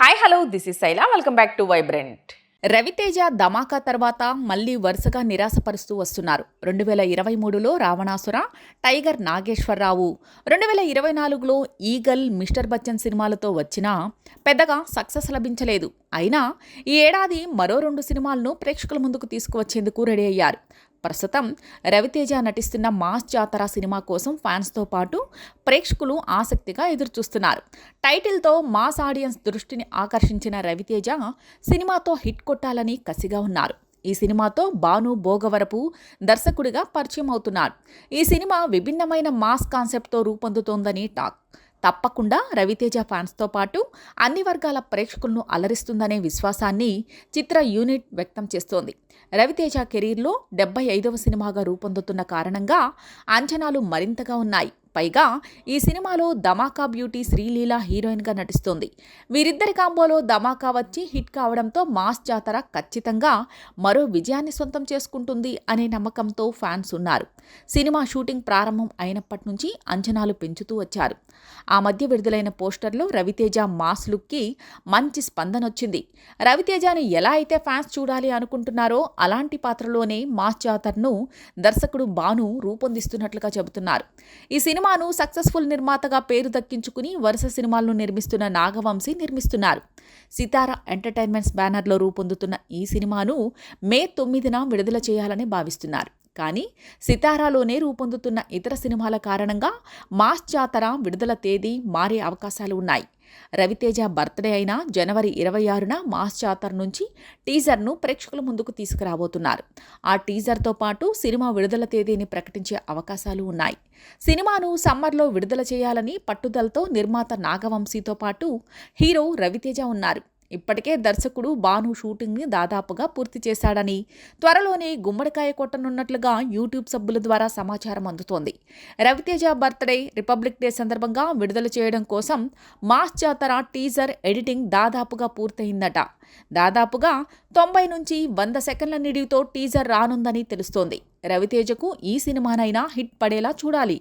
Hi hello this is Shaila welcome back to vibrant. Ravi Teja Dhamaka తర్వాత మళ్లీ వరుసగా నిరాశపరుస్తూ వస్తున్నారు. 2023లో రావణాసుర, టైగర్ నాగేశ్వరరావు, 2024లో ఈగల్, మిస్టర్ బచ్చన్ సినిమాలతో వచ్చినా పెద్దగా సక్సెస్ లభించలేదు. అయినా ఈ ఏడాది మరో 2 సినిమాలను ప్రేక్షకుల ముందుకు తీసుకువచ్చేందుకు రెడీ అయ్యారు. ప్రస్తుతం రవితేజ నటిస్తున్న మాస్ జాతర సినిమా కోసం ఫ్యాన్స్తో పాటు ప్రేక్షకులు ఆసక్తిగా ఎదురుచూస్తున్నారు. టైటిల్తో మాస్ ఆడియన్స్ దృష్టిని ఆకర్షించిన రవితేజ సినిమాతో హిట్ కొట్టాలని కసిగా ఉన్నారు. ఈ సినిమాతో భాను భోగవరపు దర్శకుడిగా పరిచయం అవుతున్నారు. ఈ సినిమా విభిన్నమైన మాస్ కాన్సెప్ట్తో రూపొందుతోందని టాక్. తప్పకుండా రవితేజ ఫ్యాన్స్తో పాటు అన్ని వర్గాల ప్రేక్షకులను అలరిస్తుందనే విశ్వాసాన్ని చిత్ర యూనిట్ వ్యక్తం చేస్తోంది. రవితేజ కెరీర్లో 75వ సినిమాగా రూపొందుతున్న కారణంగా అంచనాలు మరింతగా ఉన్నాయి. పైగా ఈ సినిమాలో ధమాకా బ్యూటీ శ్రీలీల హీరోయిన్గా నటిస్తోంది. వీరిద్దరి కాంబోలో ధమాకా వచ్చి హిట్ కావడంతో మాస్ జాతర ఖచ్చితంగా మరో విజయాన్ని సొంతం చేసుకుంటుంది అనే నమ్మకంతో ఫ్యాన్స్ ఉన్నారు. సినిమా షూటింగ్ ప్రారంభం అయినప్పటి నుంచి అంచనాలు పెంచుతూ వచ్చారు. ఆ మధ్య విడుదలైన పోస్టర్లో రవితేజ మాస్ లుక్కి మంచి స్పందన వచ్చింది. రవితేజను ఎలా అయితే ఫ్యాన్స్ చూడాలి అనుకుంటున్నారో అలాంటి పాత్రలోనే మాస్ జాతరను దర్శకుడు భాను రూపొందిస్తున్నట్లుగా చెబుతున్నారు. ఈ సినిమాను సక్సెస్ఫుల్ నిర్మాతగా పేరు దక్కించుకుని వరుస సినిమాలను నిర్మిస్తున్న నాగవంశీ నిర్మిస్తున్నారు. సితారా ఎంటర్టైన్మెంట్స్ బ్యానర్లో రూపొందుతున్న ఈ సినిమాను మే 9న విడుదల చేయాలని భావిస్తున్నారు. కానీ సితారాలోనే రూపొందుతున్న ఇతర సినిమాల కారణంగా మాస్ జాతర విడుదల తేదీ మారే అవకాశాలు ఉన్నాయి. రవితేజ బర్త్డే అయిన జనవరి 26న మాస్ జాతర నుంచి టీజర్ను ప్రేక్షకుల ముందుకు తీసుకురాబోతున్నారు. ఆ టీజర్తో పాటు సినిమా విడుదల తేదీని ప్రకటించే అవకాశాలు ఉన్నాయి. సినిమాను సమ్మర్లో విడుదల చేయాలని పట్టుదలతో నిర్మాత నాగవంశీతో పాటు హీరో రవితేజ ఉన్నారు. ఇప్పటికే దర్శకుడు భాను షూటింగ్ని దాదాపుగా పూర్తి చేశాడని, త్వరలోనే గుమ్మడికాయ కొట్టనున్నట్లుగా యూట్యూబ్ సభ్యుల ద్వారా సమాచారం అందుతోంది. రవితేజ బర్త్డే, రిపబ్లిక్ డే సందర్భంగా విడుదల చేయడం కోసం మాస్ జాతర టీజర్ ఎడిటింగ్ దాదాపుగా పూర్తయిందట. దాదాపుగా 90 నుంచి 100 సెకండ్ల నిడివితో టీజర్ రానుందని తెలుస్తోంది. రవితేజకు ఈ సినిమానైనా హిట్ పడేలా చూడాలి.